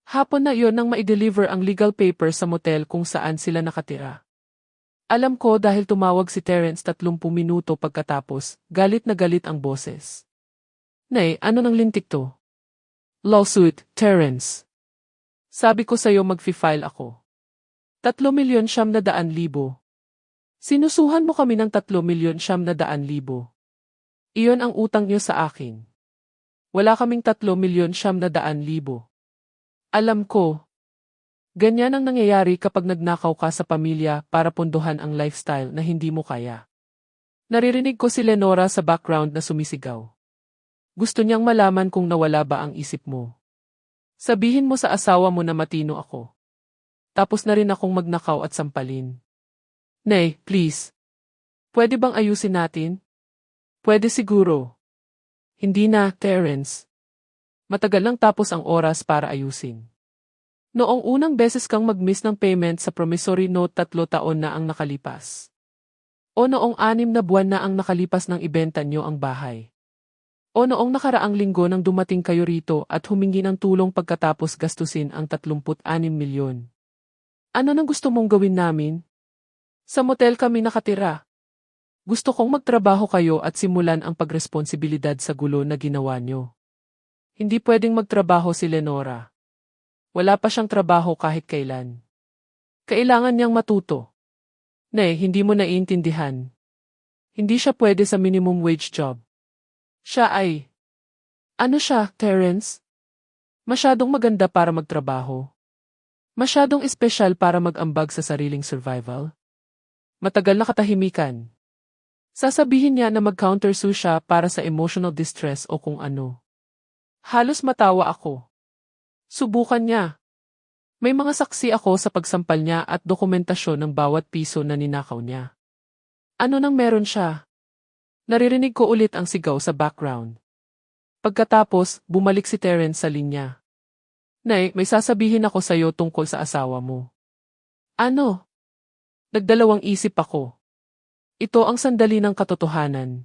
Hapon na iyon nang ma-deliver ang legal paper sa motel kung saan sila nakatira. Alam ko dahil tumawag si Terence 30 minuto pagkatapos, galit na galit ang boses. Nay, ano nang lintik to? Lawsuit, Terence. Sabi ko sa'yo magfi-file ako. 3,900,000. Sinusuhan mo kami ng 3,900,000. Iyon ang utang niyo sa akin. Wala kaming 3,900,000. Alam ko. Ganyan ang nangyayari kapag nagnakaw ka sa pamilya para punduhan ang lifestyle na hindi mo kaya. Naririnig ko si Lenora sa background na sumisigaw. Gusto niyang malaman kung nawala ba ang isip mo. Sabihin mo sa asawa mo na matino ako. Tapos na rin akong magnakaw at sampalin. Nay, please. Pwede bang ayusin natin? Pwede siguro. Hindi na, Terence. Matagal lang tapos ang oras para ayusin. Noong unang beses kang mag-miss ng payment sa promissory note 3 taon na ang nakalipas. O noong 6 na buwan na ang nakalipas nang ibenta nyo ang bahay. O noong nakaraang linggo nang dumating kayo rito at humingi ng tulong pagkatapos gastusin ang 36 milyon. Ano nang gusto mong gawin namin? Sa motel kami nakatira. Gusto kong magtrabaho kayo at simulan ang pagresponsibilidad sa gulo na ginawa nyo. Hindi pwedeng magtrabaho si Lenora. Wala pa siyang trabaho kahit kailan. Kailangan niyang matuto. Nay, hindi mo naiintindihan. Hindi siya pwede sa minimum wage job. Siya ay... Ano siya, Terence? Masyadong maganda para magtrabaho. Masyadong espesyal para mag-ambag sa sariling survival. Matagal na katahimikan. Sasabihin niya na mag-countersue siya para sa emotional distress o kung ano. Halos matawa ako. Subukan niya. May mga saksi ako sa pagsampal niya at dokumentasyon ng bawat piso na ninakaw niya. Ano nang meron siya? Naririnig ko ulit ang sigaw sa background. Pagkatapos, bumalik si Terence sa linya. Nay, may sasabihin ako sa'yo tungkol sa asawa mo. Ano? Nagdalawang isip ako. Ito ang sandali ng katotohanan.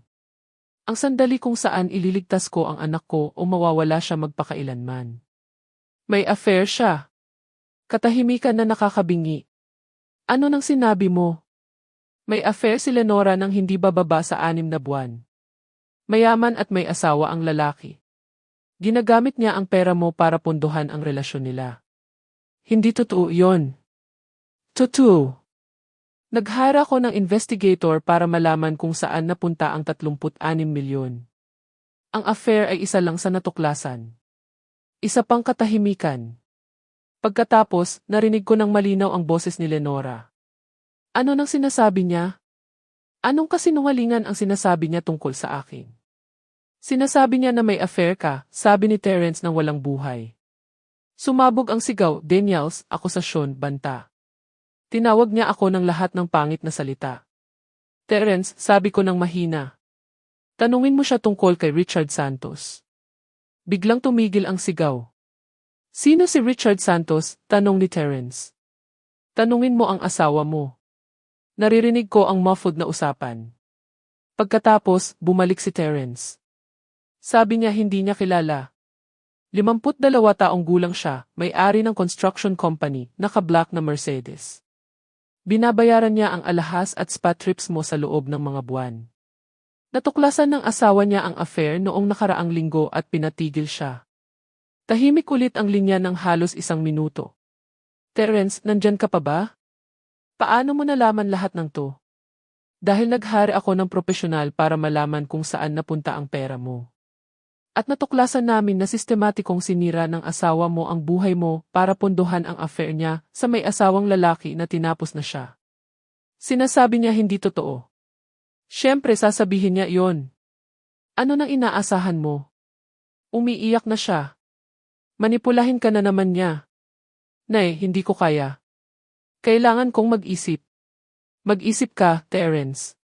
Ang sandali kung saan ililigtas ko ang anak ko o mawawala siya magpakailanman. May affair siya. Katahimikan na nakakabingi. Ano nang sinabi mo? May affair si Lenora nang hindi bababa sa 6 na buwan. Mayaman at may asawa ang lalaki. Ginagamit niya ang pera mo para punduhan ang relasyon nila. Hindi totoo yon. Totoo. Naghara ko ng investigator para malaman kung saan napunta ang 36 milyon. Ang affair ay isa lang sa natuklasan. Isa pang katahimikan. Pagkatapos, narinig ko ng malinaw ang boses ni Lenora. Ano nang sinasabi niya? Anong kasinungalingan ang sinasabi niya tungkol sa akin? Sinasabi niya na may affair ka, sabi ni Terence nang walang buhay. Sumabog ang sigaw, denials, akusasyon, banta. Tinawag niya ako ng lahat ng pangit na salita. Terence, sabi ko ng mahina. Tanungin mo siya tungkol kay Richard Santos. Biglang tumigil ang sigaw. Sino si Richard Santos? Tanong ni Terence. Tanungin mo ang asawa mo. Naririnig ko ang muffled na usapan. Pagkatapos, bumalik si Terence. Sabi niya hindi niya kilala. 52 taong gulang siya, may-ari ng construction company, naka-black na Mercedes. Binabayaran niya ang alahas at spa trips mo sa loob ng mga buwan. Natuklasan ng asawa niya ang affair noong nakaraang linggo at pinatigil siya. Tahimik ulit ang linya ng halos 1 minuto. Terence, nandyan ka pa ba? Paano mo nalaman lahat ng to? Dahil naghari ako ng propesyonal para malaman kung saan napunta ang pera mo. At natuklasan namin na sistematikong sinira ng asawa mo ang buhay mo para punduhan ang affair niya sa may asawang lalaki na tinapos na siya. Sinasabi niya hindi totoo. Siyempre sasabihin niya iyon. Ano nang inaasahan mo? Umiiyak na siya. Manipulahin ka na naman niya. Nay, hindi ko kaya. Kailangan kong mag-isip. Mag-isip ka, Terence.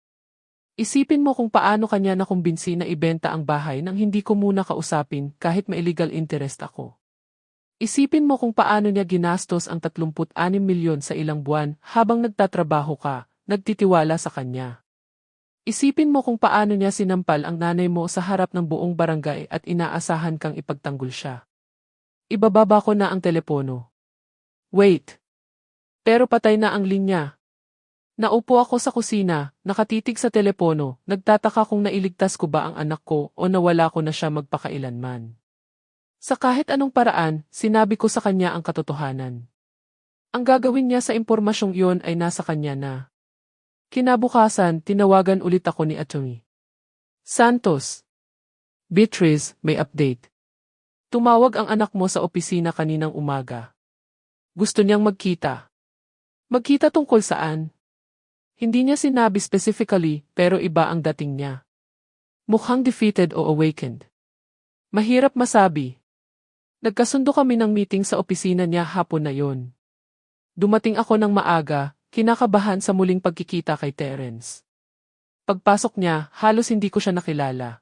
Isipin mo kung paano kanya nakumbinsi na ibenta ang bahay nang hindi ko muna kausapin kahit may illegal interest ako. Isipin mo kung paano niya ginastos ang 36 milyon sa ilang buwan habang nagtatrabaho ka, nagtitiwala sa kanya. Isipin mo kung paano niya sinampal ang nanay mo sa harap ng buong barangay at inaasahan kang ipagtanggol siya. Ibababa ko na ang telepono. Wait. Pero patay na ang linya. Naupo ako sa kusina, nakatitig sa telepono, nagtataka kung nailigtas ko ba ang anak ko o nawala ko na siya magpakailanman. Sa kahit anong paraan, sinabi ko sa kanya ang katotohanan. Ang gagawin niya sa impormasyong iyon ay nasa kanya na. Kinabukasan, tinawagan ulit ako ni Atty. Santos. Beatrice, may update. Tumawag ang anak mo sa opisina kaninang umaga. Gusto niyang magkita. Magkita tungkol saan? Hindi niya sinabi specifically, pero iba ang dating niya. Mukhang defeated o awakened. Mahirap masabi. Nagkasundo kami ng meeting sa opisina niya hapon na yon. Dumating ako ng maaga, kinakabahan sa muling pagkikita kay Terence. Pagpasok niya, halos hindi ko siya nakilala.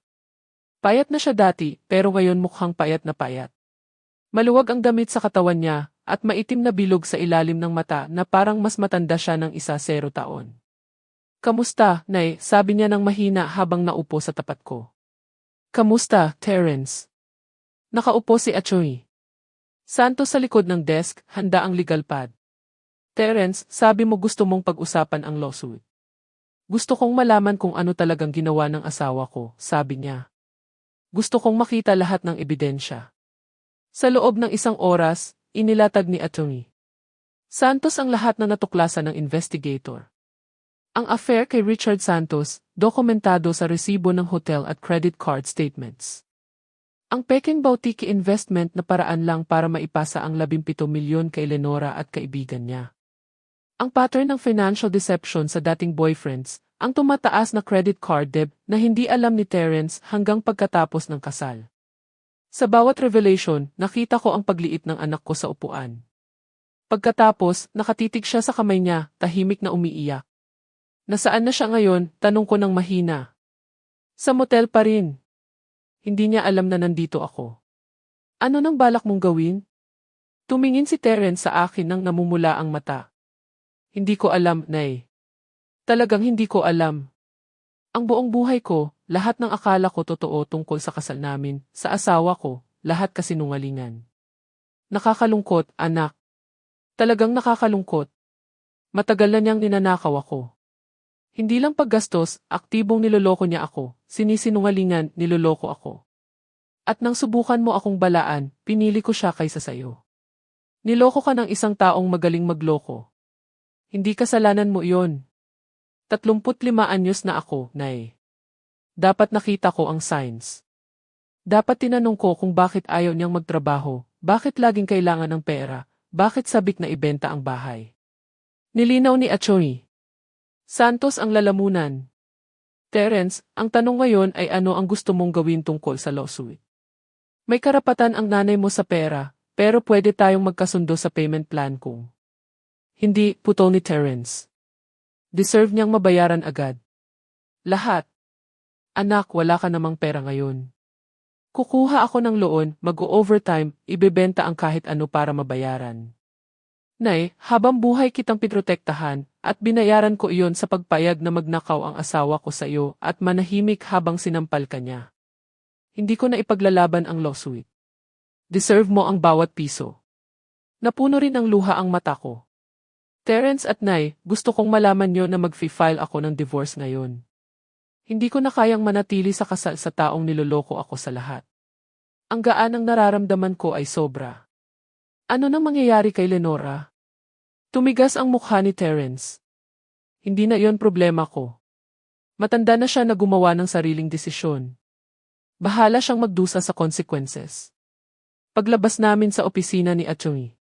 Payat na siya dati, pero ngayon mukhang payat na payat. Maluwag ang damit sa katawan niya, at maitim na bilog sa ilalim ng mata na parang mas matanda siya ng 10 taon. Kamusta, Nay? Sabi niya ng mahina habang naupo sa tapat ko. Kamusta, Terence? Nakaupo si Achoy Santos sa likod ng desk, handa ang legal pad. Terence, sabi mo gusto mong pag-usapan ang lawsuit. Gusto kong malaman kung ano talagang ginawa ng asawa ko, sabi niya. Gusto kong makita lahat ng ebidensya. Sa loob ng 1 oras, inilatag ni Atty. Santos ang lahat na natuklasan ng investigator. Ang affair kay Richard Santos, dokumentado sa resibo ng hotel at credit card statements. Ang peking boutique investment na paraan lang para maipasa ang 17 milyon kay Lenora at kaibigan niya. Ang pattern ng financial deception sa dating boyfriends, ang tumataas na credit card debt na hindi alam ni Terence hanggang pagkatapos ng kasal. Sa bawat revelation, nakita ko ang pagliit ng anak ko sa upuan. Pagkatapos, nakatitig siya sa kamay niya, tahimik na umiiyak. Nasaan na siya ngayon, tanong ko ng mahina. Sa motel pa rin. Hindi niya alam na nandito ako. Ano nang balak mong gawin? Tumingin si Terence sa akin nang namumula ang mata. Hindi ko alam, Nay. Talagang hindi ko alam. Ang buong buhay ko, lahat ng akala ko totoo tungkol sa kasal namin, sa asawa ko, lahat kasinungalingan. Nakakalungkot, anak. Talagang nakakalungkot. Matagal na niyang ninanakaw ako. Hindi lang paggastos, aktibong niloloko niya ako, sinisinungalingan, niloloko ako. At nang subukan mo akong balaan, pinili ko siya kaysa sayo. Niloko ka ng isang taong magaling magloko. Hindi kasalanan mo iyon. 35 anyos na ako, Nay. Dapat nakita ko ang signs. Dapat tinanong ko kung bakit ayaw niyang magtrabaho, bakit laging kailangan ng pera, bakit sabik na ibenta ang bahay. Nilinaw ni Atty. Santos ang lalamunan. Terence, ang tanong ngayon ay ano ang gusto mong gawin tungkol sa lawsuit. May karapatan ang nanay mo sa pera, pero pwede tayong magkasundo sa payment plan kung. Hindi, putol ni Terence. Deserve niyang mabayaran agad. Lahat. Anak, wala ka namang pera ngayon. Kukuha ako ng loon, mag-o-overtime, ibebenta ang kahit ano para mabayaran. Nay, habang buhay kitang piprotektahan, at binayaran ko iyon sa pagpayag na magnakaw ang asawa ko sa iyo at manahimik habang sinampal ka niya. Hindi ko na ipaglalaban ang lawsuit. Deserve mo ang bawat piso. Napuno rin ang luha ang mata ko. Terence at Nay, gusto kong malaman niyo na mag-file ako ng divorce ngayon. Hindi ko na kayang manatili sa kasal sa taong niloloko ako sa lahat. Ang gaan ng nararamdaman ko ay sobra. Ano nang mangyayari kay Lenora? Tumigas ang mukha ni Terence. Hindi na iyon problema ko. Matanda na siya na gumawa ng sariling desisyon. Bahala siyang magdusa sa consequences. Paglabas namin sa opisina ni Atty.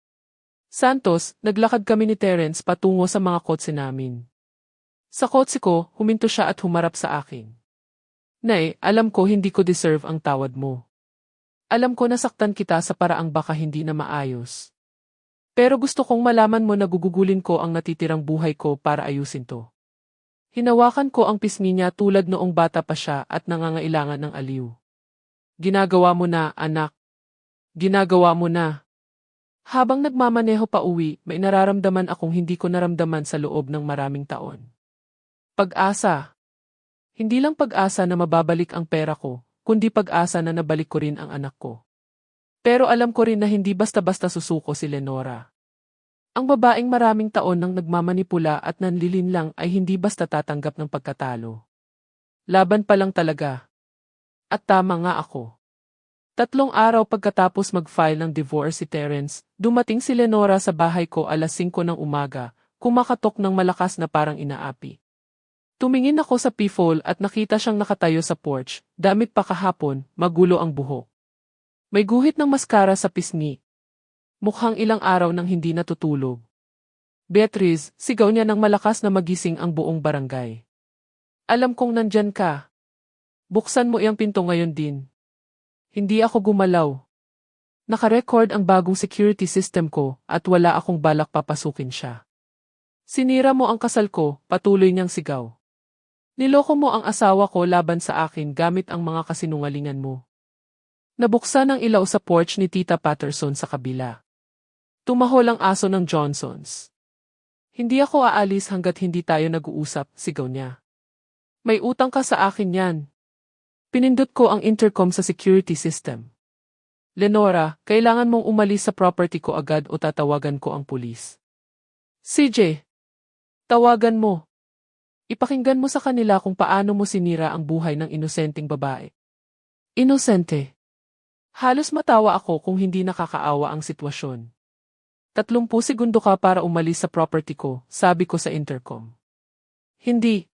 Santos, naglakad kami ni Terence patungo sa mga kotse namin. Sa kotse ko, huminto siya at humarap sa akin. Nay, alam ko hindi ko deserve ang tawad mo. Alam ko nasaktan kita sa paraang baka hindi na maayos. Pero gusto kong malaman mo na gugugulin ko ang natitirang buhay ko para ayusin to. Hinawakan ko ang pisngi niya tulad noong bata pa siya at nangangailangan ng aliw. Ginagawa mo na, anak. Ginagawa mo na. Habang nagmamaneho pa uwi, may nararamdaman akong hindi ko naramdaman sa loob ng maraming taon. Pag-asa. Hindi lang pag-asa na mababalik ang pera ko, kundi pag-asa na nabalik ko rin ang anak ko. Pero alam ko rin na hindi basta-basta susuko si Lenora. Ang babaeng maraming taon nang nagmamanipula at nanlilinlang ay hindi basta tatanggap ng pagkatalo. Laban pa lang talaga. At tama nga ako. 3 araw pagkatapos mag-file ng divorce si Terence, dumating si Lenora sa bahay ko alas 5 ng umaga, kumakatok ng malakas na parang inaapi. Tumingin ako sa peephole at nakita siyang nakatayo sa porch, damit pa kahapon, magulo ang buhok. May guhit ng maskara sa pisngi. Mukhang ilang araw nang hindi natutulog. Beatriz, sigaw niya ng malakas na magising ang buong barangay. Alam kong nandyan ka. Buksan mo iyang pinto ngayon din. Hindi ako gumalaw. Nakarecord ang bagong security system ko at wala akong balak papasukin siya. Sinira mo ang kasal ko, patuloy niyang sigaw. Niloko mo ang asawa ko laban sa akin gamit ang mga kasinungalingan mo. Nabuksan ang ilaw sa porch ni Tita Patterson sa kabila. Tumahol ang aso ng Johnsons. Hindi ako aalis hanggat hindi tayo nag-uusap, sigaw niya. May utang ka sa akin yan. Pinindot ko ang intercom sa security system. Lenora, kailangan mong umalis sa property ko agad o tatawagan ko ang pulis. CJ, tawagan mo. Ipakinggan mo sa kanila kung paano mo sinira ang buhay ng inosenteng babae. Inosente. Halos matawa ako kung hindi nakakaawa ang sitwasyon. 30 segundo ka para umalis sa property ko, sabi ko sa intercom. Hindi.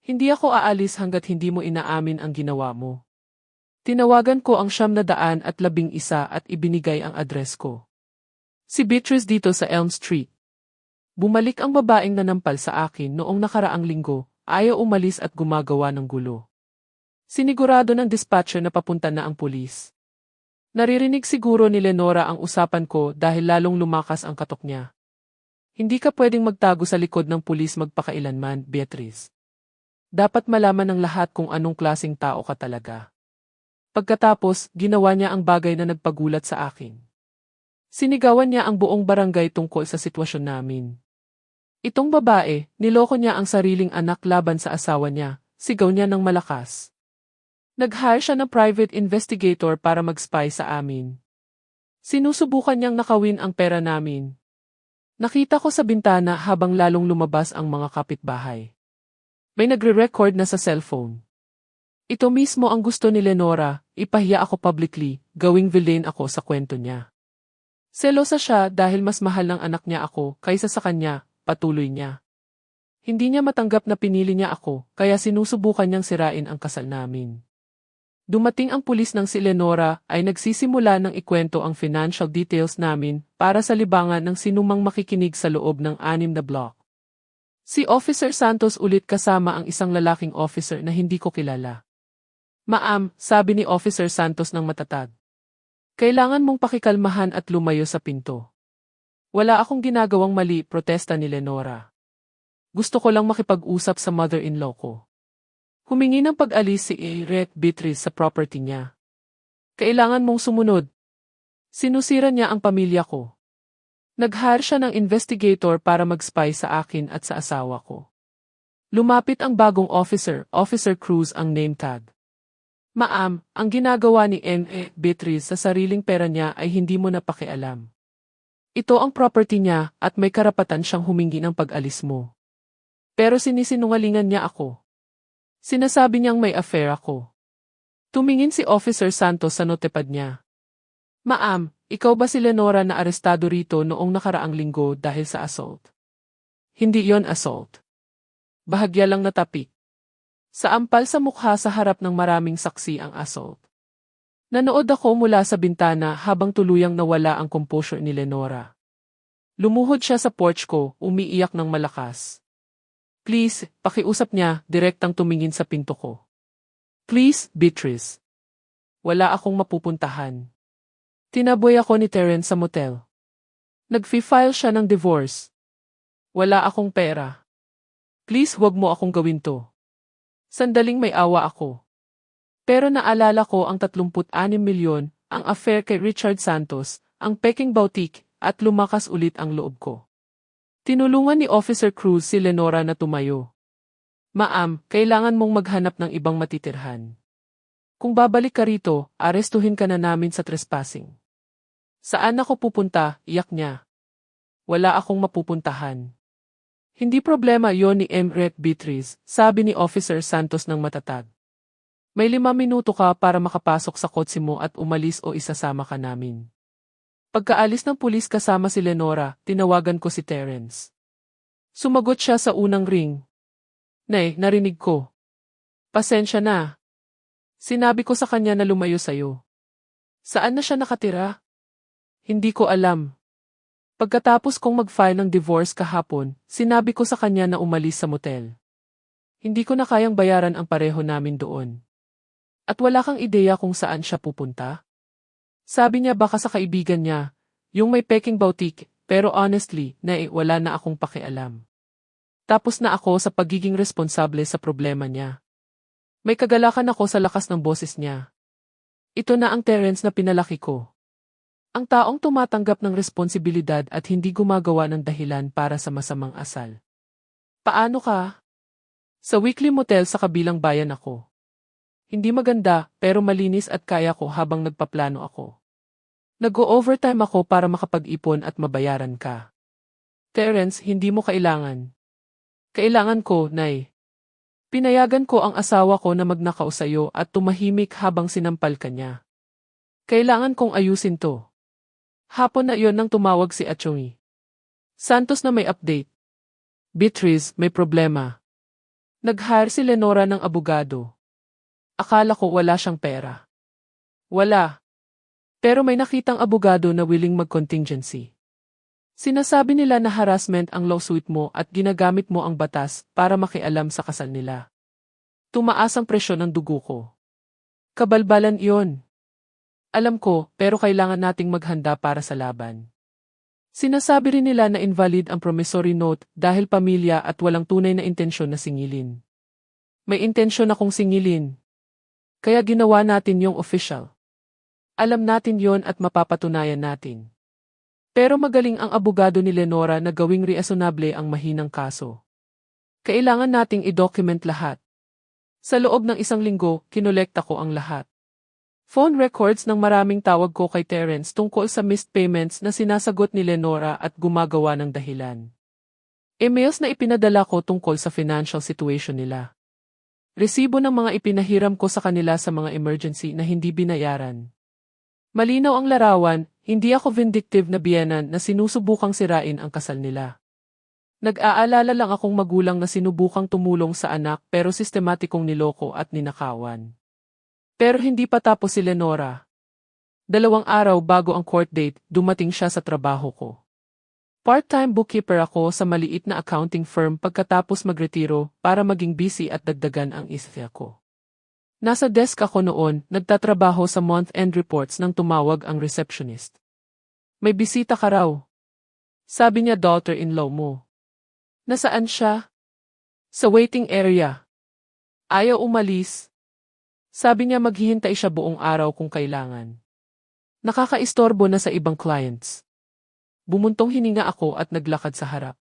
Hindi ako aalis hanggat hindi mo inaamin ang ginawa mo. Tinawagan ko ang 911 at ibinigay ang address ko. Si Beatrice dito sa Elm Street. Bumalik ang babaeng nanampal sa akin noong nakaraang linggo, ayaw umalis at gumagawa ng gulo. Sinigurado ng dispatcher na papunta na ang pulis. Naririnig siguro ni Lenora ang usapan ko dahil lalong lumakas ang katok niya. Hindi ka pwedeng magtago sa likod ng pulis magpakailanman, Beatrice. Dapat malaman ng lahat kung anong klaseng tao ka talaga. Pagkatapos, ginawa niya ang bagay na nagpagulat sa akin. Sinigawan niya ang buong barangay tungkol sa sitwasyon namin. Itong babae, niloko niya ang sariling anak laban sa asawa niya, sigaw niya ng malakas. Nag-hire siya ng private investigator para mag-spy sa amin. Sinusubukan niyang nakawin ang pera namin. Nakita ko sa bintana habang lalong lumabas ang mga kapitbahay. May nagre-record na sa cellphone. Ito mismo ang gusto ni Lenora, ipahiya ako publicly, gawing villain ako sa kwento niya. Selosa siya dahil mas mahal ng anak niya ako kaysa sa kanya, patuloy niya. Hindi niya matanggap na pinili niya ako, kaya sinusubukan niyang sirain ang kasal namin. Dumating ang pulis ng si Lenora ay nagsisimula ng ikwento ang financial details namin para sa libangan ng sinumang makikinig sa loob ng 6 na block. Si Officer Santos ulit kasama ang isang lalaking officer na hindi ko kilala. Ma'am, sabi ni Officer Santos ng matatag. Kailangan mong pakikalmahan at lumayo sa pinto. Wala akong ginagawang mali, protesta ni Lenora. Gusto ko lang makipag-usap sa mother-in-law ko. Humingi ng pag-alis si Beatrice sa property niya. Kailangan mong sumunod. Sinusira niya ang pamilya ko. Nag-hire siya ng investigator para mag-spy sa akin at sa asawa ko. Lumapit ang bagong officer, Officer Cruz ang name tag. Ma'am, ang ginagawa ni Beatrice sa sariling pera niya ay hindi mo napakialam. Ito ang property niya at may karapatan siyang humingi ng pag-alis mo. Pero sinisinungalingan niya ako. Sinasabi niyang may affair ako. Tumingin si Officer Santos sa notepad niya. Ma'am, ikaw ba si Lenora na arestado rito noong nakaraang linggo dahil sa assault? Hindi yon assault. Bahagya lang natapik. Sa ampal sa mukha sa harap ng maraming saksi ang assault. Nanood ako mula sa bintana habang tuluyang nawala ang composure ni Lenora. Lumuhod siya sa porch ko, umiiyak ng malakas. Please, pakiusap niya, direktang tumingin sa pinto ko. Please, Beatrice. Wala akong mapupuntahan. Tinaboy ako ni Terence sa motel. Nag-file siya ng divorce. Wala akong pera. Please, huwag mo akong gawin to. Sandaling may awa ako. Pero naalala ko ang 36 milyon, ang affair kay Richard Santos, ang Peking Boutique, at lumakas ulit ang loob ko. Tinulungan ni Officer Cruz si Lenora na tumayo. Ma'am, kailangan mong maghanap ng ibang matitirhan. Kung babalik ka rito, arestuhin ka na namin sa trespassing. Saan ako pupunta, iyak niya. Wala akong mapupuntahan. Hindi problema yon ni Beatrice, sabi ni Officer Santos ng matatag. May 5 minuto ka para makapasok sa kotse mo at umalis o isasama ka namin. Pagkaalis ng pulis kasama si Lenora, tinawagan ko si Terence. Sumagot siya sa unang ring. Nay, narinig ko. Pasensya na. Sinabi ko sa kanya na lumayo sa'yo. Saan na siya nakatira? Hindi ko alam. Pagkatapos kong mag-file ng divorce kahapon, sinabi ko sa kanya na umalis sa motel. Hindi ko na kayang bayaran ang pareho namin doon. At wala kang ideya kung saan siya pupunta? Sabi niya baka sa kaibigan niya, yung may Peking Boutique, pero honestly, wala na akong pakialam. Tapos na ako sa pagiging responsable sa problema niya. May kagalakan ako sa lakas ng boses niya. Ito na ang Terence na pinalaki ko. Ang taong tumatanggap ng responsibilidad at hindi gumagawa ng dahilan para sa masamang asal. Paano ka? Sa weekly motel sa kabilang bayan ako. Hindi maganda, pero malinis at kaya ko habang nagpaplano ako. Nag-o-overtime ako para makapag-ipon at mabayaran ka. Terence, hindi mo kailangan. Kailangan ko, Nay. Pinayagan ko ang asawa ko na magnakaw sa'yo at tumahimik habang sinampal ka niya. Kailangan kong ayusin to. Hapon na iyon nang tumawag si Achongi Santos na may update. Beatrice, may problema. Nag-hire si Lenora ng abogado. Akala ko wala siyang pera. Wala. Pero may nakitang abogado na willing mag-contingency. Sinasabi nila na harassment ang lawsuit mo at ginagamit mo ang batas para makialam sa kasal nila. Tumaas ang presyon ng dugo ko. Kabalbalan iyon. Alam ko, pero kailangan nating maghanda para sa laban. Sinasabi rin nila na invalid ang promissory note dahil pamilya at walang tunay na intensyon na singilin. May intensyon akong singilin. Kaya ginawa natin yung official. Alam natin yon at mapapatunayan natin. Pero magaling ang abogado ni Lenora na gawing reasonable ang mahinang kaso. Kailangan nating i-document lahat. Sa loob ng 1 linggo, kinolekta ko ang lahat. Phone records ng maraming tawag ko kay Terence tungkol sa missed payments na sinasagot ni Lenora at gumagawa ng dahilan. Emails na ipinadala ko tungkol sa financial situation nila. Resibo ng mga ipinahiram ko sa kanila sa mga emergency na hindi binayaran. Malinaw ang larawan, hindi ako vindictive na biyenan na sinusubukang sirain ang kasal nila. Nag-aalala lang akong magulang na sinubukang tumulong sa anak pero sistematikong niloko at ninakawan. Pero hindi pa tapos si Lenora. 2 araw bago ang court date, dumating siya sa trabaho ko. Part-time bookkeeper ako sa maliit na accounting firm pagkatapos magretiro para maging busy at dagdagan ang isya ko. Nasa desk ako noon, nagtatrabaho sa month-end reports nang tumawag ang receptionist. May bisita ka raw. Sabi niya daughter-in-law mo. Nasaan siya? Sa waiting area. Ayaw umalis. Sabi niya maghihintay siya buong araw kung kailangan. Nakakaistorbo na sa ibang clients. Bumuntong hininga ako at naglakad sa harap.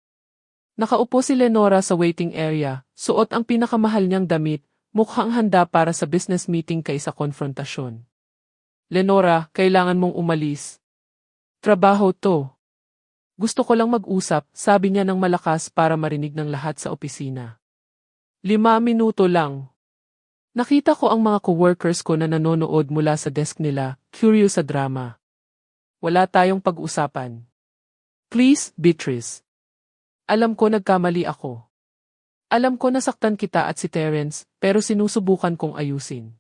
Nakaupo si Lenora sa waiting area, suot ang pinakamahal niyang damit, mukhang handa para sa business meeting kaysa konfrontasyon. Lenora, kailangan mong umalis. Trabaho to. Gusto ko lang mag-usap, sabi niya ng malakas para marinig ng lahat sa opisina. 5 minuto lang. Nakita ko ang mga coworkers ko na nanonood mula sa desk nila, curious sa drama. Wala tayong pag-usapan. Please, Beatrice. Alam ko nagkamali ako. Alam ko nasaktan kita at si Terence, pero sinusubukan kong ayusin.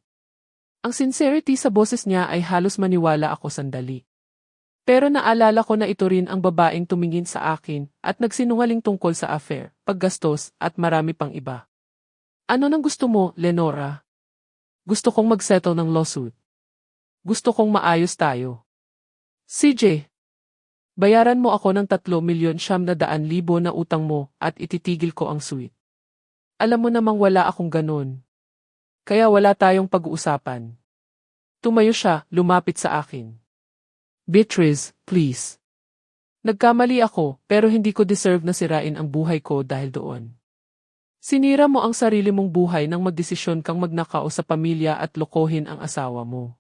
Ang sincerity sa boses niya ay halos maniwala ako sandali. Pero naalala ko na ito rin ang babaeng tumingin sa akin at nagsinungaling tungkol sa affair, paggastos at marami pang iba. Ano nang gusto mo, Lenora? Gusto kong mag-settle ng lawsuit. Gusto kong maayos tayo. CJ, bayaran mo ako ng 3,900,000 na utang mo at ititigil ko ang suit. Alam mo namang wala akong ganun. Kaya wala tayong pag-uusapan. Tumayo siya, lumapit sa akin. Beatrice, please. Nagkamali ako, pero hindi ko deserve na sirain ang buhay ko dahil doon. Sinira mo ang sarili mong buhay nang magdesisyon kang magnakaw sa pamilya at lokohin ang asawa mo.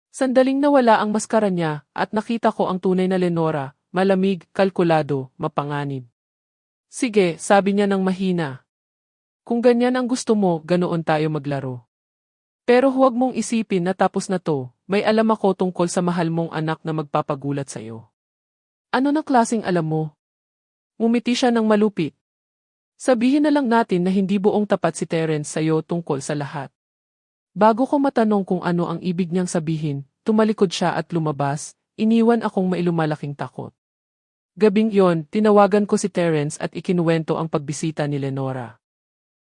Sandaling nawala ang maskara niya at nakita ko ang tunay na Lenora, malamig, kalkulado, mapanganib. Sige, sabi niya ng mahina. Kung ganyan ang gusto mo, ganoon tayo maglaro. Pero huwag mong isipin na tapos na to, may alam ako tungkol sa mahal mong anak na magpapagulat sa'yo. Ano na klaseng alam mo? Ngumiti siya ng malupit. Sabihin na lang natin na hindi buong tapat si Terence sa'yo tungkol sa lahat. Bago ko matanong kung ano ang ibig niyang sabihin, tumalikod siya at lumabas, iniwan akong mailumalaking takot. Gabing yon, tinawagan ko si Terence at ikinuwento ang pagbisita ni Lenora.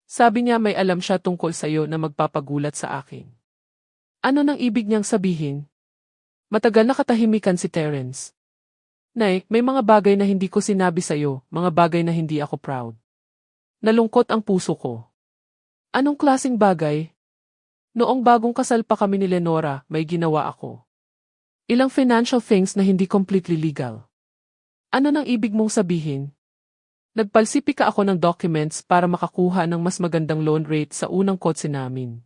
Sabi niya may alam siya tungkol sa'yo na magpapagulat sa akin. Ano nang ibig niyang sabihin? Matagal na katahimikan si Terence. Nay, may mga bagay na hindi ko sinabi sa'yo, mga bagay na hindi ako proud. Nalungkot ang puso ko. Anong klaseng bagay? Noong bagong kasal pa kami ni Lenora, may ginawa ako. Ilang financial things na hindi completely legal. Ano nang ibig mong sabihin? Nagpalsipika ako ng documents para makakuha ng mas magandang loan rate sa unang kotse namin.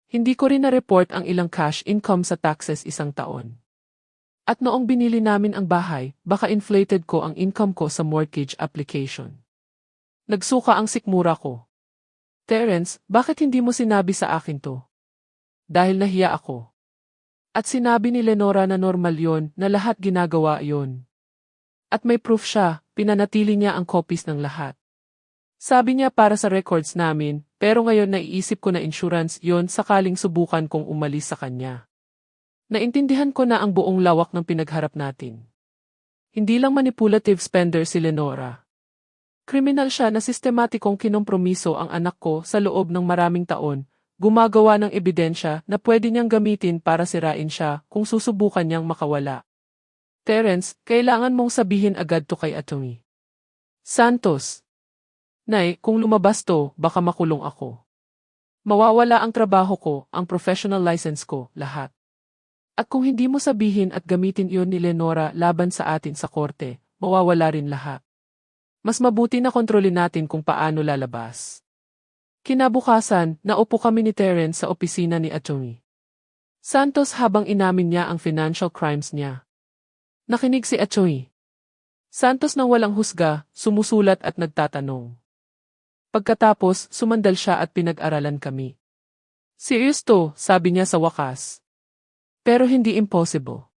Hindi ko rin na-report ang ilang cash income sa taxes isang taon. At noong binili namin ang bahay, baka inflated ko ang income ko sa mortgage application. Nagsuka ang sikmura ko. Terence, bakit hindi mo sinabi sa akin to? Dahil nahiya ako. At sinabi ni Lenora na normal yon, na lahat ginagawa yon. At may proof siya, pinanatili niya ang copies ng lahat. Sabi niya para sa records namin, pero ngayon naiisip ko na insurance yon sakaling subukan kong umalis sa kanya. Naintindihan ko na ang buong lawak ng pinagharap natin. Hindi lang manipulative spender si Lenora. Kriminal siya na sistematikong kinompromiso ang anak ko sa loob ng maraming taon, gumagawa ng ebidensya na pwede niyang gamitin para sirain siya kung susubukan niyang makawala. Terence, kailangan mong sabihin agad to kay Atty. Santos. Nay, kung lumabas to, baka makulong ako. Mawawala ang trabaho ko, ang professional license ko, lahat. At kung hindi mo sabihin at gamitin iyon ni Lenora laban sa atin sa korte, mawawala rin lahat. Mas mabuti na kontrolin natin kung paano lalabas. Kinabukasan, naupo kami ni Terence sa opisina ni Atty. Santos habang inamin niya ang financial crimes niya. Nakinig si Atty. Santos nang walang husga, sumusulat at nagtatanong. Pagkatapos, sumandal siya at pinag-aralan kami. Serious to, sabi niya sa wakas. Pero hindi impossible.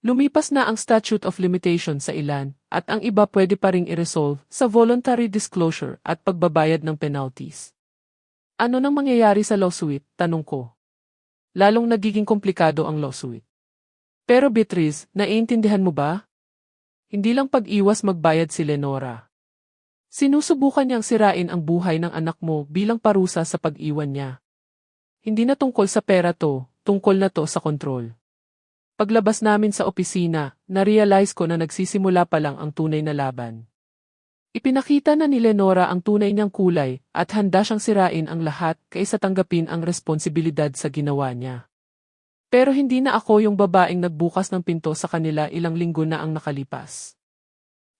Lumipas na ang statute of limitation sa ilan, at ang iba pwede pa ring i-resolve sa voluntary disclosure at pagbabayad ng penalties. Ano nang mangyayari sa lawsuit, tanong ko. Lalong nagiging komplikado ang lawsuit. Pero Beatrice, naiintindihan mo ba? Hindi lang pag-iwas magbayad si Lenora. Sinusubukan niyang sirain ang buhay ng anak mo bilang parusa sa pag-iwan niya. Hindi na tungkol sa pera to, tungkol na to sa kontrol. Paglabas namin sa opisina, na-realize ko na nagsisimula pa lang ang tunay na laban. Ipinakita na ni Lenora ang tunay niyang kulay at handa siyang sirain ang lahat kaysa tanggapin ang responsibilidad sa ginawa niya. Pero hindi na ako yung babaeng nagbukas ng pinto sa kanila ilang linggo na ang nakalipas.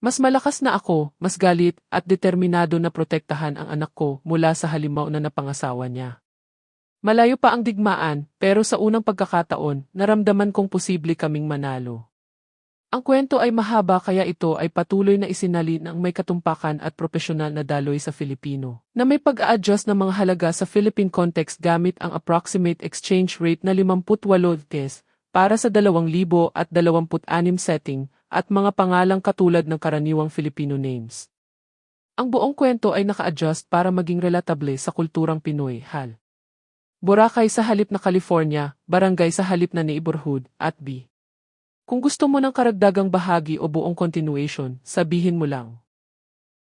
Mas malakas na ako, mas galit at determinado na protektahan ang anak ko mula sa halimaw na napangasawa niya. Malayo pa ang digmaan, pero sa unang pagkakataon, naramdaman kong posible kaming manalo. Ang kwento ay mahaba kaya ito ay patuloy na isinalin ng may katumpakan at propesyonal na daloy sa Filipino, na may pag-a-adjust ng mga halaga sa Philippine context gamit ang approximate exchange rate na 58 tes para sa 2026 setting at mga pangalang katulad ng karaniwang Filipino names. Ang buong kwento ay naka-adjust para maging relatable sa kulturang Pinoy, hal. Boracay sa halip na California, barangay sa halip na neighborhood, at B. Kung gusto mo ng karagdagang bahagi o buong continuation, sabihin mo lang.